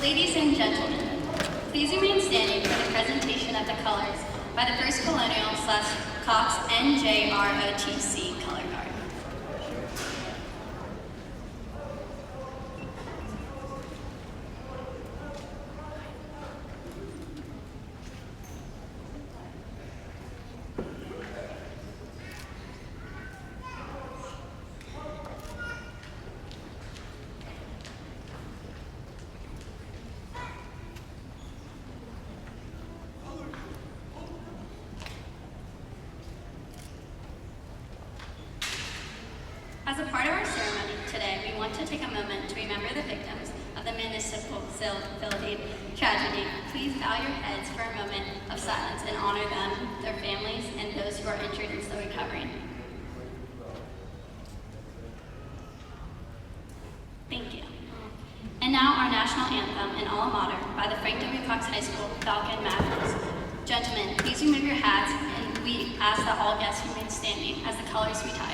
Ladies and gentlemen, please remain standing for the presentation of the colors by the 1st Colonial / Cox NJROTC Color Guard. As a part of our ceremony today, we want to take a moment to remember the victims of the municipal facility tragedy. Please bow your heads for a moment of silence and honor them, their families, and those who are injured and still recovering. Thank you. And now our national anthem in alma mater by the Frank W. Cox High School Falcon Mavericks. Gentlemen, please remove your hats, and we ask that all guests remain standing as the colors retire.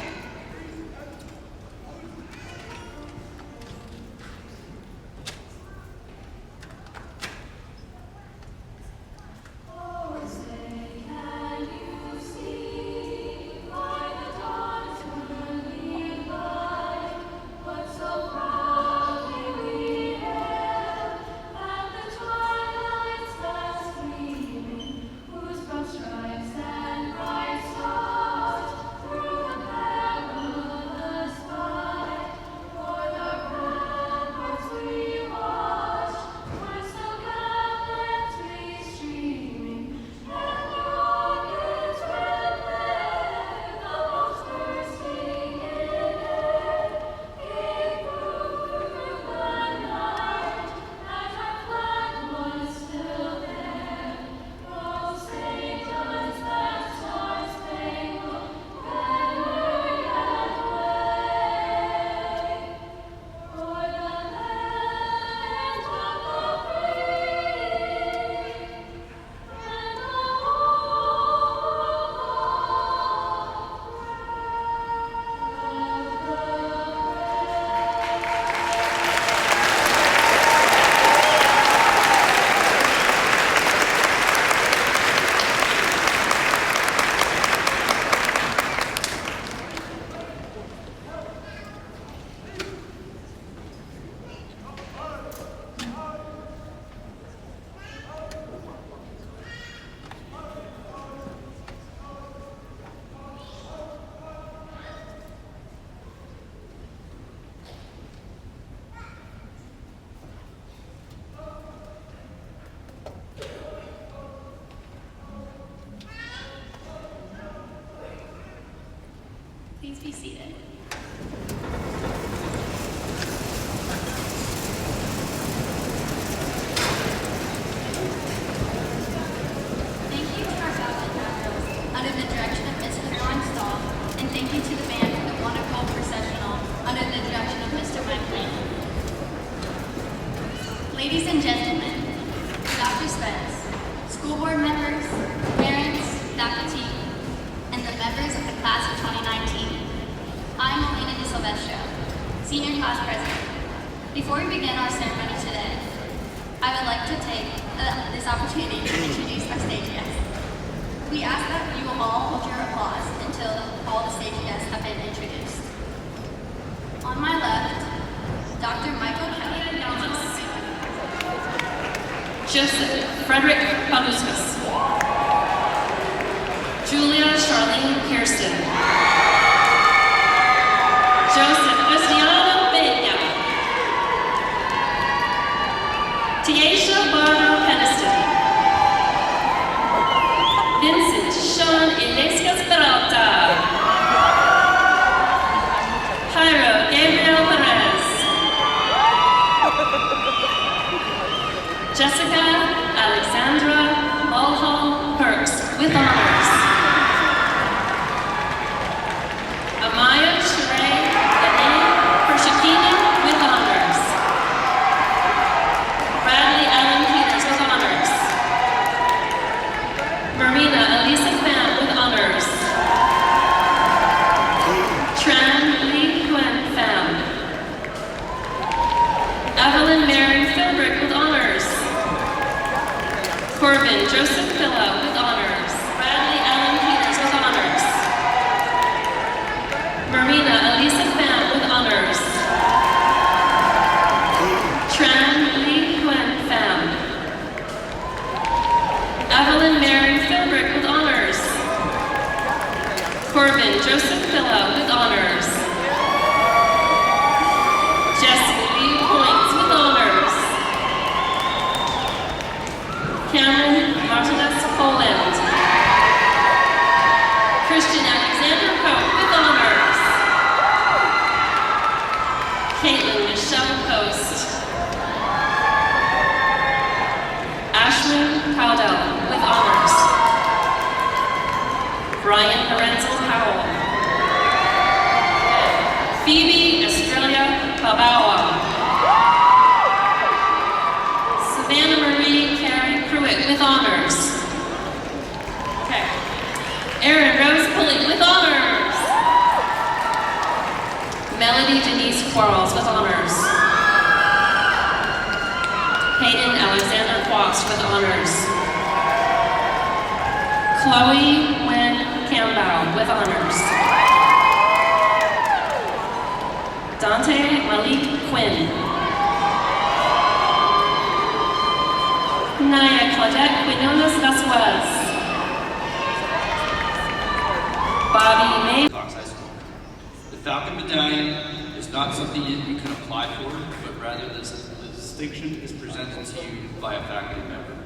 Please be seated. Thank you to our Falcon Mavericks under the direction of Ms. Caroline Stahl, and thank you to the band for the wonderful processional under the direction of Mr. Mike Lane. Ladies and gentlemen, Dr. Spence, school board members, parents, faculty, and the members of the class of 2019. I'm Elena Di Silvestro, Senior Class President. Before we begin our ceremony today, I would like to take this opportunity to introduce our stage guests. We ask that you will all hold your applause until all the stage guests have been introduced. On my left, Dr. Michael Kelly Jones. Joseph Frederick Paluskas. Julia Charlene Kirsten. Joseph Cristiano Benya. Tiesha Barno Peniston. Vincent Sean Inescas Peralta. Jairo Gabriel Perez. Jessica Alexandra Mulhall Perks with honors. Amaya Sheree Lene Pershakina with honors. Bradley Allen Peters with honors. Marina Elisa Pham with honors. Tran Lee Huen Pham. Evelyn Mary Philbrick with honors. Corbin Joseph Philla with honors. Bradley Allen Peters with honors. Marina Elisa Pham with honors. Tran Lee Huen Pham. Evelyn Mary Philbrick with honors. Corbin Joseph Philla with honors. Jesse Lee Points with honors. Cameron Martinez Poland. Christian Alexander Pope with honors. Caitlin Michelle Post. Ashlyn Cowdell with honors. Brian Lorenzo Howell. Phoebe Estrella Babawa. Savannah Marie Carey Pruitt with honors. Okay. Erin Rose Pulley with honors. Melody Denise Quarles with honors. Hayden Alexander Quast with honors. Chloe Wen Campbell with honors. Dante Malik Quinn. Naya Claudette Quinones Vasquez. Bobby May. Cox High School. The Falcon Medallion is not something that you can apply for, but rather the distinction is presented to you by a faculty member.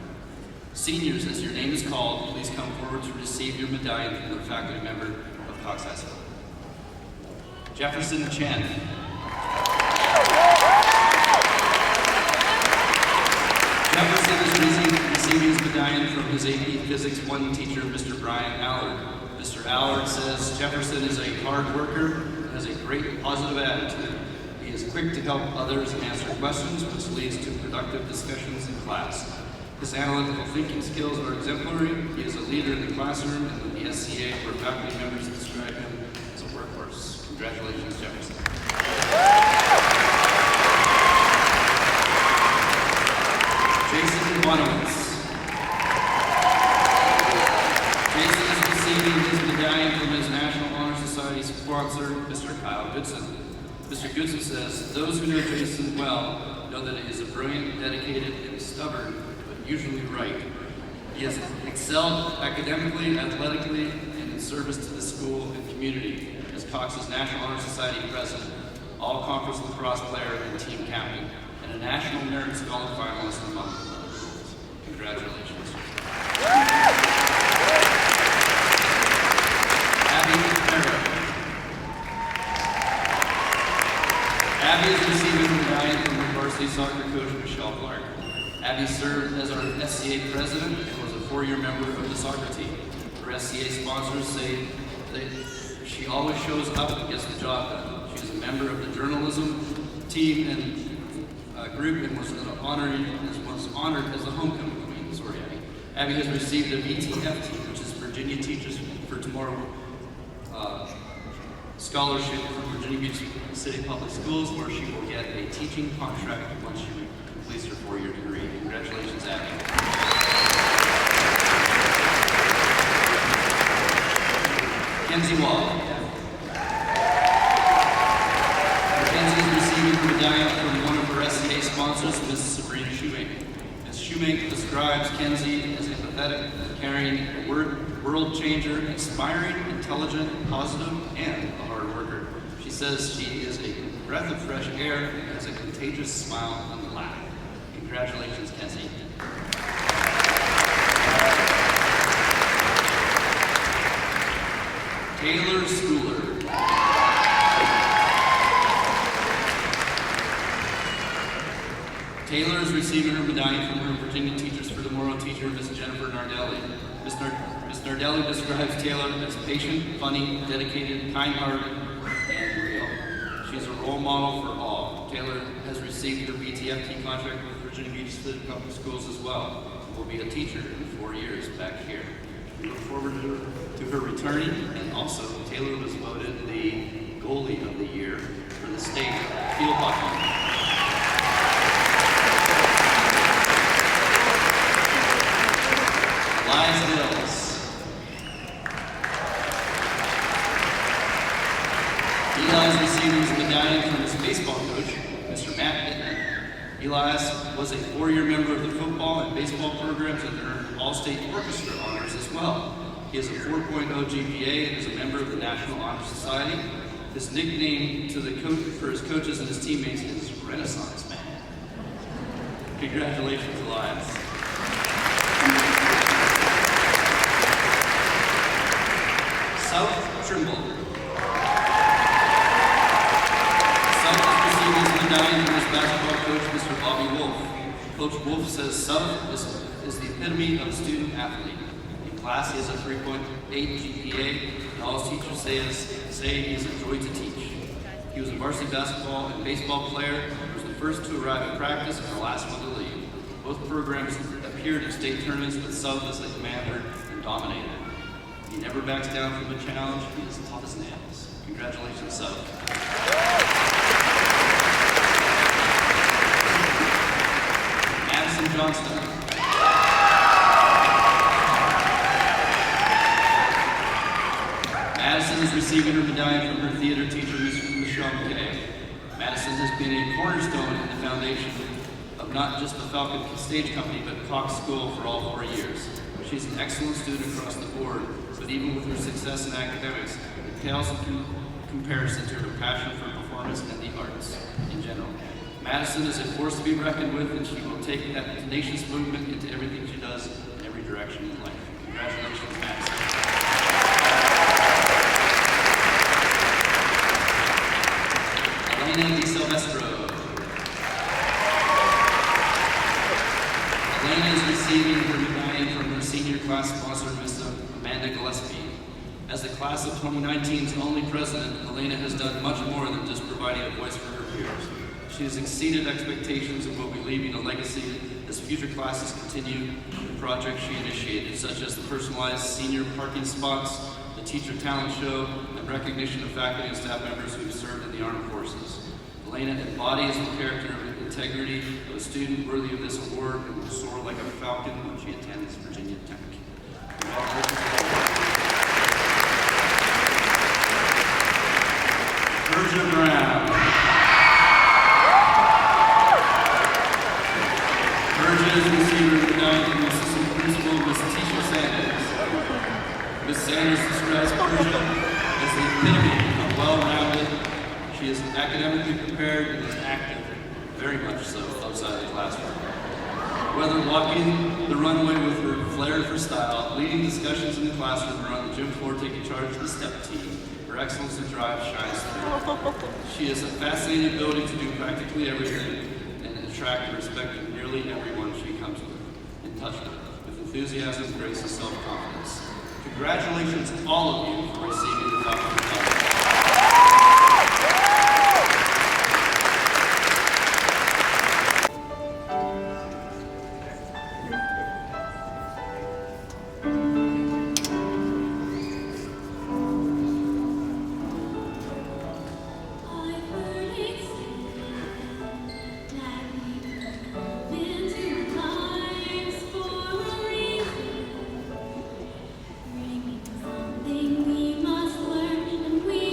Seniors, as your name is called, please come forward to receive your medallion from the faculty member of Cox High School. Jefferson Chen. Jefferson is receiving his medallion from his AP Physics 1 teacher, Mr. Brian Allard. Mr. Allard says Jefferson is a hard worker and has a great positive attitude. He is quick to help others and answer questions, which leads to productive discussions in class. His analytical thinking skills are exemplary. He is a leader in the classroom and with the SCA, where faculty members describe him as a workhorse. Congratulations, Jefferson. Jason Iwanowitz. Jason is receiving his medallion from his National Honor Society sponsor, Mr. Kyle Goodson. Mr. Goodson says, those who know Jason well know that he is a brilliant, dedicated, and stubborn, but usually right. He has excelled academically, athletically, and in service to the school and community as Cox's National Honor Society president, all-conference lacrosse player and team captain, and a National Merit Scholar finalist among others. Congratulations. Abby Farrow. Abby is receiving the medallion from her varsity soccer coach, Michelle Clark. Abby served as our SCA president and was a 4-year member of the soccer team. Her SCA sponsors say that she always shows up and gets the job done. She is a member of the journalism team and group and was honored as the homecoming queen. Sorry, Abby. Abby has received a VTFT, which is Virginia Teachers for Tomorrow scholarship from Virginia Beach City Public Schools, where she will get a teaching contract once she completes her 4-year degree. Congratulations, Abby. Kenzie Wall. Mackenzie is receiving the medallion from one of her SCA sponsors, Ms. Sabrina Shoemake. Ms. Shoemake describes Kenzie as empathetic, caring, a world changer, inspiring, intelligent, positive, and a hard worker. She says she is a breath of fresh air and has a contagious smile and laugh. Congratulations, Kenzie. Taylor Schooler. Taylor is receiving her medallion from her Virginia Teachers for Tomorrow teacher, Ms. Jennifer Nardelli. Ms. Nardelli describes Taylor as patient, funny, dedicated, kind-hearted, and real. She is a role model for all. Taylor has received her BTFT contract with Virginia Beach City Public Schools as well. Will be a teacher in 4 years back here. We look forward to her returning, and also Taylor was voted the goalie of the year for the state field hockey. Elias was a 4-year member of the football and baseball programs and earned All-State Orchestra honors as well. He has a 4.0 GPA and is a member of the National Honor Society. His nickname for his coaches and his teammates is Renaissance Man. Congratulations, Elias. South Trimble. South is receiving his medallion from his basketball coach, Mr. Bobby Wolf. Coach Wolf says South is the epitome of a student athlete. In class, he has a 3.8 GPA, and all his teachers say he is a joy to teach. He was a varsity basketball and baseball player, was the first to arrive at practice and the last one to leave. Both programs appeared in state tournaments with South as the commander and dominated. He never backs down from a challenge. He is tough as nails. Congratulations, South. Madison Johnston. Madison is receiving her medallion from her theater teacher, Ms. Michelle McKay. Madison has been a cornerstone in the foundation of not just the Falcon Stage Company, but Cox School for all 4 years. She's an excellent student across the board, but even with her success in academics, it pales in comparison to her passion for performance and the arts in general. Madison is a force to be reckoned with, and she will take that tenacious movement into everything she does in every direction in life. Congratulations, Madison. Elena Di Silvestro. Elena is receiving her medallion from her senior class sponsor, Ms. Amanda Gillespie. As the class of 2019's only president, Elena has done much more than just providing a voice for her peers. She has exceeded expectations and will be leaving a legacy as future classes continue the projects she initiated, such as the personalized senior parking spots, the teacher talent show, and recognition of faculty and staff members who have served in the armed forces. Elena embodies the character of integrity of a student worthy of this award and will soar like a falcon when she attends Virginia Tech. Persia Brown. Persia is receiving her medallion from Assistant Principal, Ms. Tisha Sanders. Ms. Sanders describes Persia as the epitome of well-rounded. She is academically prepared and is active, very much so, outside the classroom. Whether walking the runway with her flair for style, leading discussions in the classroom, or on the gym floor taking charge of the step team, her excellence in drive shines through. She has a fascinating ability to do practically everything and attract the respect of nearly everyone she comes in touch with enthusiasm, grace, and self-confidence. Congratulations, all of you, for receiving the Falcon Medallion. We must learn and we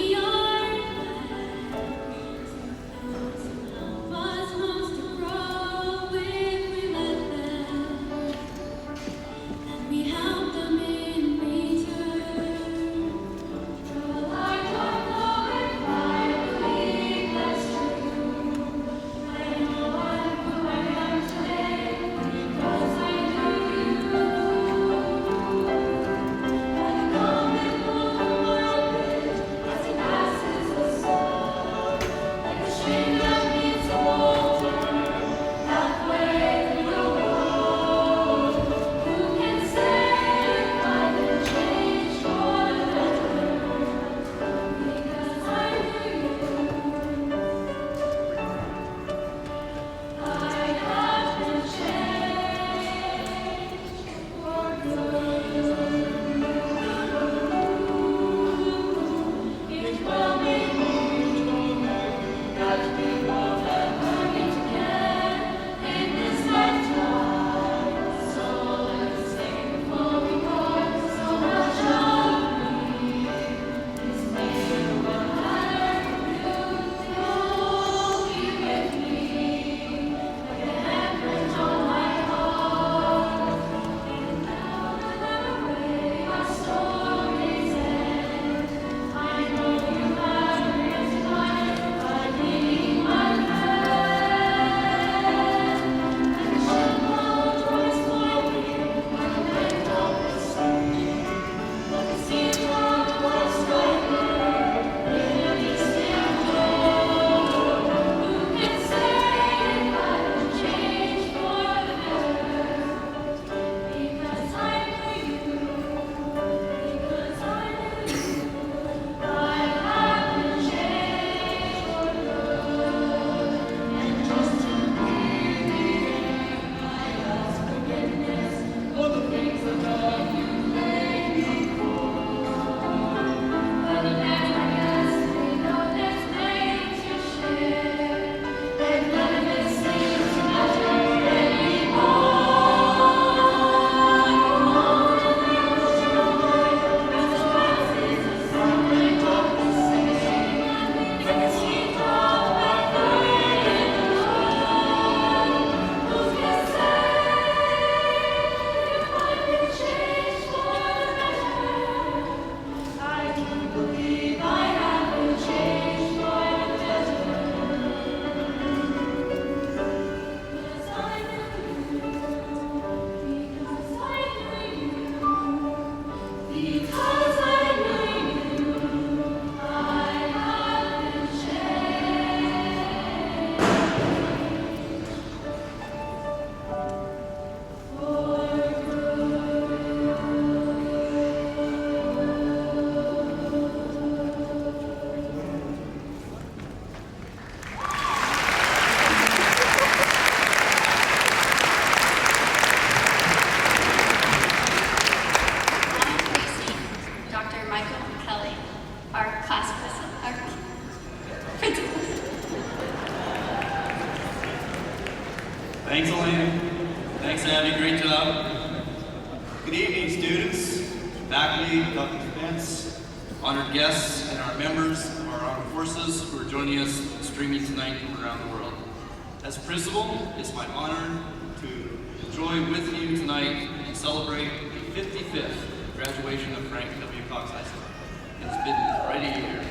Thanks, Elaine. Thanks, Abby. Great job. Good evening, students, faculty, Dr. Spence, honored guests, and our members of our armed forces who are joining us streaming tonight from around the world. As principal, it's my honor to enjoy with you tonight and celebrate the 55th graduation of Frank W. Cox High School. It's been right a year.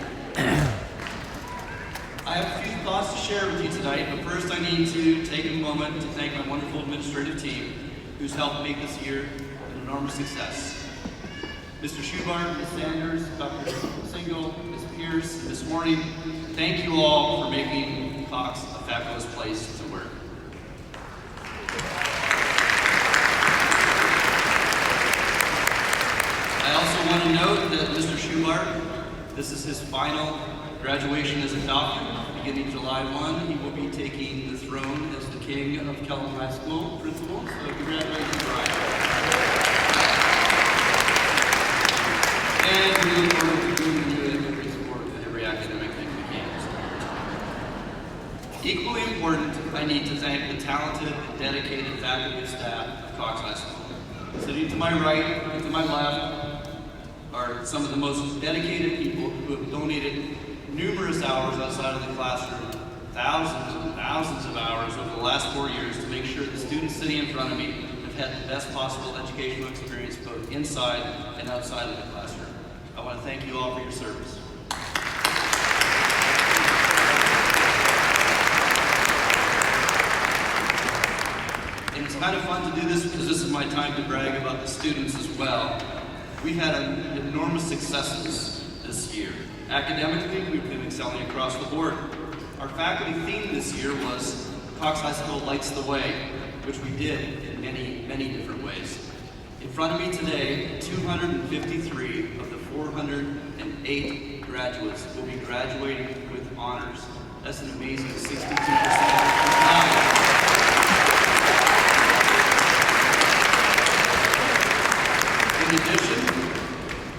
I have a few thoughts to share with you tonight, but first I need to take a moment to thank my wonderful administrative team who's helped make this year an enormous success. Mr. Schubart, Ms. Sanders, Dr. Single, Ms. Pierce, and Ms. Warning, thank you all for making Cox a fabulous place to work. I also want to note that Mr. Schubart, this is his final graduation as a Falcon. Beginning July 1, he will be taking the throne as the king of Kellam High School principal. So congratulations, Brian. And we look forward to giving you every support and every academic thing we can. Equally important, I need to thank the talented and dedicated faculty and staff of Cox High School. Sitting to my right and to my left are some of the most dedicated people who have donated numerous hours outside of the classroom, thousands and thousands of hours over the last 4 years to make sure the students sitting in front of me have had the best possible educational experience both inside and outside of the classroom. I want to thank you all for your service. And it's kind of fun to do this because this is my time to brag about the students as well. We've had enormous successes this year. Academically, we've been excelling across the board. Our faculty theme this year was Cox High School Lights the Way, which we did in many, many different ways. In front of me today, 253 of the 408 graduates will be graduating with honors. That's an amazing 62%. In addition,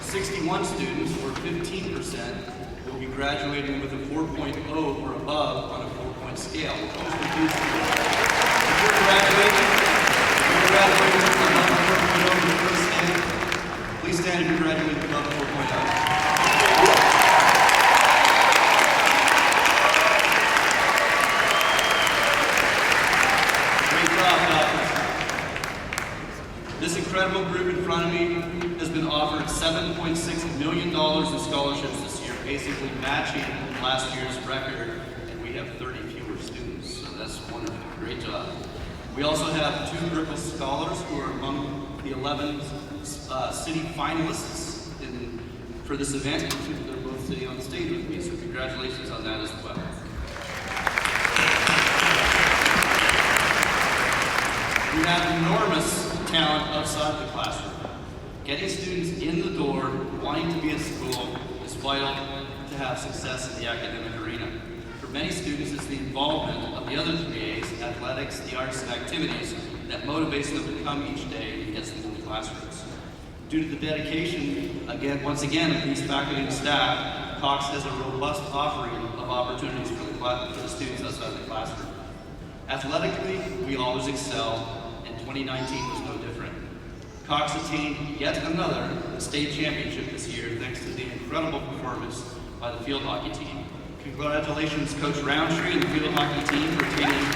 61 students, or 15%, will be graduating with a 4.0 or above on a 4-point scale. If you're graduating above a 4.0, please stand. Please stand if you're graduating above a 4.0. This incredible group in front of me has been offered $7.6 million in scholarships this year, basically matching last year's record, and we have 30 fewer students, so that's wonderful. Great job. We also have 2 Griffith Scholars who are among the 11 city finalists for this event. They're both sitting on the stage with me, so congratulations on that as well. We have enormous talent outside the classroom. Getting students in the door, wanting to be at school, is vital to have success in the academic arena. For many students, it's the involvement of the other 3 A's, athletics, the arts, and activities, that motivates them to come each day and gets them in the classrooms. Due to the dedication, once again, of these faculty and staff, Cox has a robust offering of opportunities for the students outside the classroom. Athletically, we always excel. 2019 was no different. Cox attained yet another state championship this year thanks to the incredible performance by the field hockey team. Congratulations, Coach Roundtree and the field hockey team for attaining the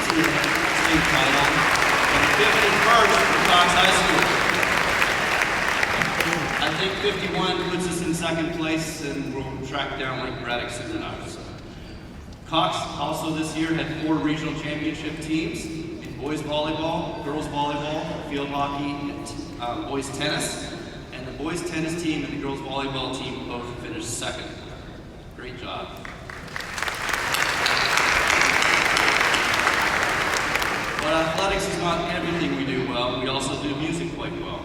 state title and 51st for Cox High School. I think 51 puts us in second place and we'll track down Lake Braddock soon enough. Cox also this year had 4 regional championship teams. Boys volleyball, girls volleyball, field hockey, and boys tennis. And the boys tennis team and the girls volleyball team both finished second. Great job. But athletics is not everything we do well. We also do music quite well.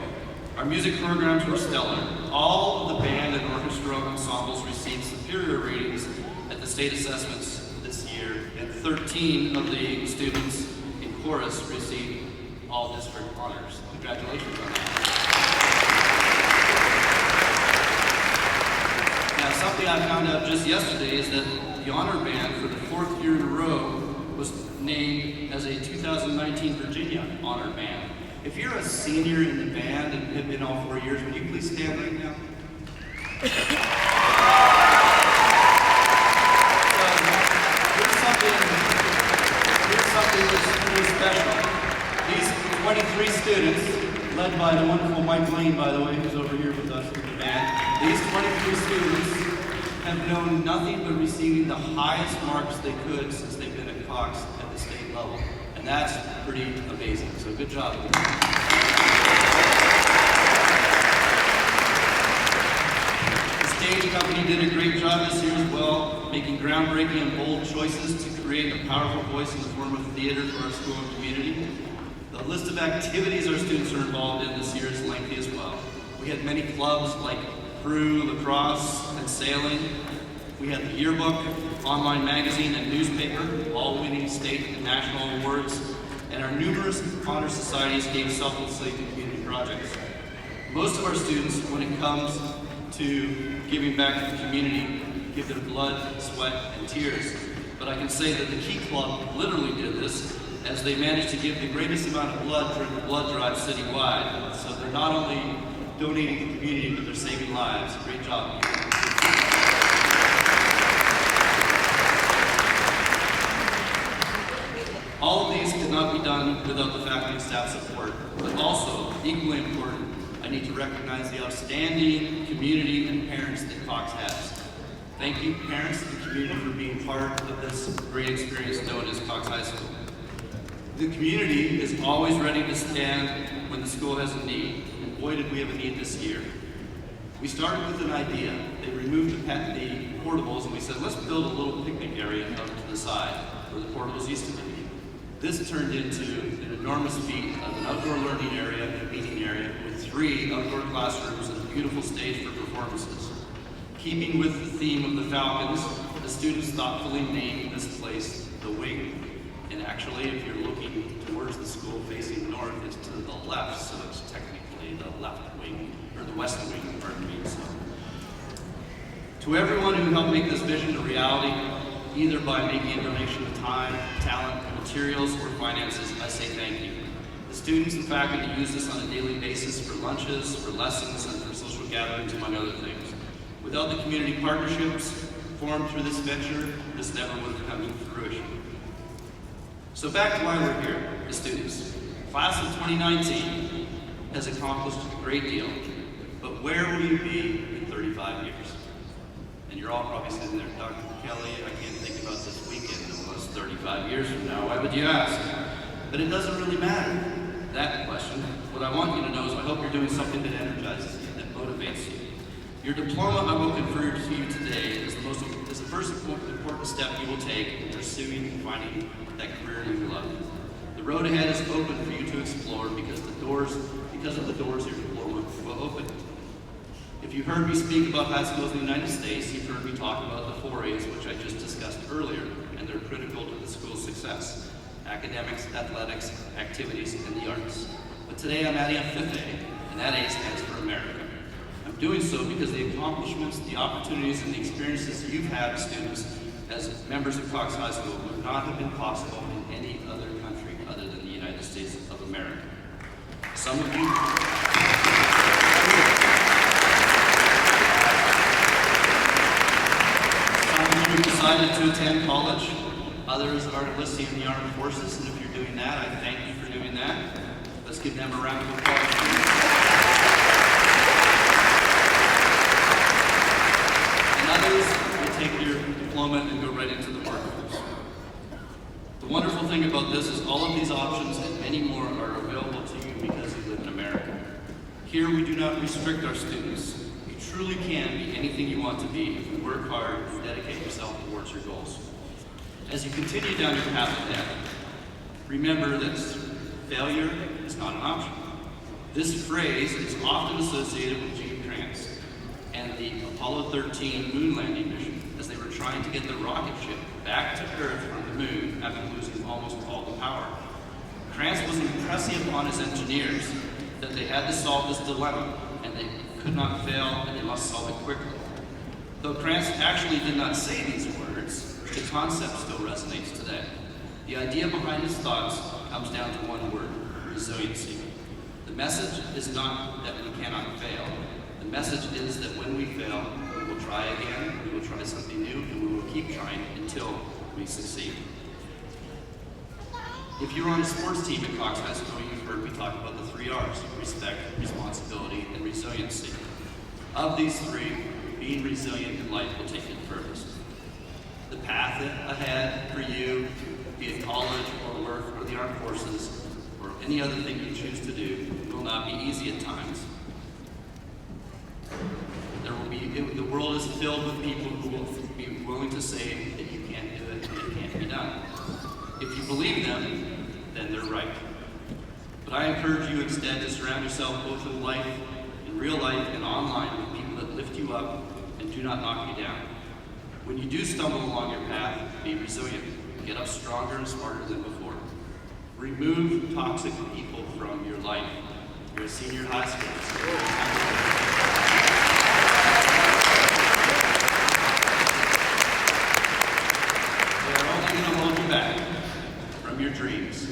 Our music programs were stellar. All of the band and orchestra ensembles received superior ratings at the state assessments this year, and 13 of the students chorus received all district honors. Congratulations on that. Now, something I found out just yesterday is that the honor band for the 4th year in a row was named as a 2019 Virginia Honor Band. If you're a senior in the band and have been all 4 years, would you please stand right now? Here's something that's pretty special. These 23 students, led by the wonderful Mike Lane, by the way, who's over here with us in the band, these 23 students have known nothing but receiving the highest marks they could since they've been at Cox at the state level. And that's pretty amazing. So good job. The stage company did a great job this year as well, making groundbreaking and bold choices to create a powerful voice in the form of theater for our school and community. The list of activities our students are involved in this year is lengthy as well. We had many clubs like crew, lacrosse, and sailing. We had the yearbook, online magazine, and newspaper, all winning state and national awards, and our numerous honor societies gave selflessly to community projects. Most of our students, when it comes to giving back to the community, give their blood, sweat, and tears. But I can say that the Key Club literally did this, as they managed to give the greatest amount of blood during the blood drive citywide. So they're not only donating to the community, but they're saving lives. Great job. All of these could not be done without the faculty and staff support, but also, equally important, I need to recognize the outstanding community and parents that Cox has. Thank you, parents and community, for being part of this great experience known as Cox High School. The community is always ready to stand when the school has a need, and boy did we have a need this year. We started with an idea. They removed the portables, and we said, let's build a little picnic area up to the side where the portables used to be. This turned into an enormous feat of an outdoor learning area and a meeting area with 3 outdoor classrooms and a beautiful stage for performances. Keeping with the theme of the Falcons, the students thoughtfully named this place the Wing. And actually, if you're looking towards the school facing north, it's to the left, so it's technically the left wing, or the west wing, pardon me. So, to everyone who helped make this vision a reality, either by making a donation of time, talent, materials, or finances, I say thank you. The students and faculty use this on a daily basis for lunches, for lessons, and for social gatherings, among other things. Without the community partnerships formed through this venture, this never would have come to fruition. So back to why we're here, the students. Class of 2019 has accomplished a great deal, but where will you be in 35 years? And you're all probably sitting there, Dr. Kelly, I can't think about this weekend unless 35 years from now. Why would you ask? But it doesn't really matter, that question. What I want you to know is I hope you're doing something that energizes you, that motivates you. Your diploma I will confer to you today is the first important step you will take in pursuing and finding that career you love. The road ahead is open for you to explore because of the doors your diploma will open. If you heard me speak about high schools in the United States, you've heard me talk about the 4 A's, which I just discussed earlier, and they're critical to the school's success: academics, athletics, activities, and the arts. But today I'm adding a 5th A, and that A stands for America. I'm doing so because the accomplishments, the opportunities, and the experiences you've had as students as members of Cox High School would not have been possible in any other country other than the United States of America. Some of you decided to attend college. Others are enlisting in the armed forces, and if you're doing that, I thank you for doing that. Let's give them a round of applause. And others will take your diploma and go right into the workforce. The wonderful thing about this is all of these options and many more are available to you because you live in America. Here we do not restrict our students. You truly can be anything you want to be if you work hard and dedicate yourself towards your goals. As you continue down your path ahead, remember that failure is not an option. This phrase is often associated with Gene Kranz and the Apollo 13 moon landing mission as they were trying to get the rocket ship back to Earth from the moon after losing almost all the power. Kranz was impressing upon his engineers that they had to solve this dilemma and they could not fail and they must solve it quickly. Though Kranz actually did not say these words, the concept still resonates today. The idea behind his thoughts comes down to one word: resiliency. The message is not that we cannot fail. The message is that when we fail, we will try again, we will try something new, and we will keep trying until we succeed. If you're on a sports team at Cox High School, you've heard me talk about the 3 R's: respect, responsibility, and resiliency. Of these 3, being resilient in life will take you the furthest. The path ahead for you, be it college or work or the armed forces or any other thing you choose to do, will not be easy at times. The world is filled with people who will be willing to say that you can't do it and it can't be done. If you believe them, then they're right. But I encourage you instead to surround yourself both in life, in real life, and online with people that lift you up and do not knock you down. When you do stumble along your path, be resilient. Get up stronger and smarter than before. Remove toxic people from your life. You're a senior high school. They're only going to hold you back from your dreams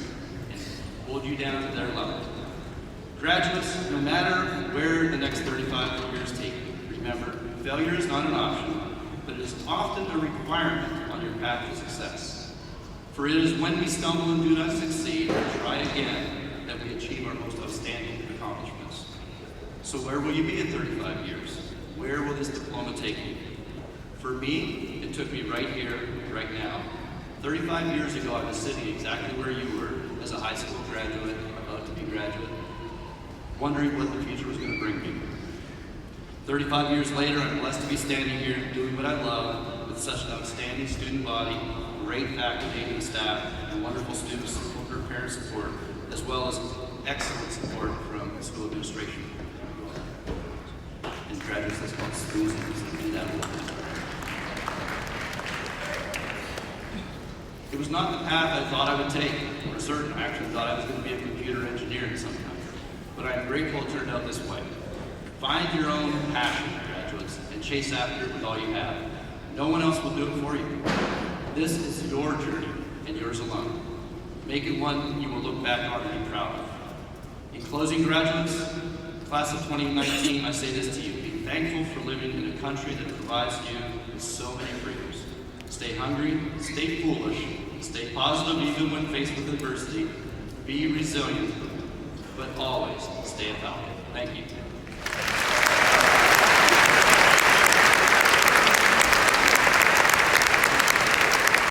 and hold you down to their level. Graduates, no matter where the next 35 years take you, remember, failure is not an option, but it is often a requirement on your path to success. For it is when we stumble and do not succeed or try again that we achieve our most outstanding accomplishments. So where will you be in 35 years? Where will this diploma take you? For me, it took me right here, right now. 35 years ago, I was sitting exactly where you were as a high school graduate, about to be graduate, wondering what the future was going to bring me. 35 years later, I'm blessed to be standing here doing what I love with such an outstanding student body, great faculty and staff, and wonderful student support, parent support, as well as excellent support from school administration. And graduates, let's call Susan, and that will. It was not the path I thought I would take. For certain, I actually thought I was going to be a computer engineer at some time. But I am grateful it turned out this way. Find your own passion, graduates, and chase after it with all you have. No one else will do it for you. This is your journey, and yours alone. Make it one you will look back on and be proud of. In closing, graduates, class of 2019, I say this to you: be thankful for living in a country that provides you with so many freedoms. Stay hungry, stay foolish, stay positive even when faced with adversity, be resilient, but always stay a Falcon. Thank you.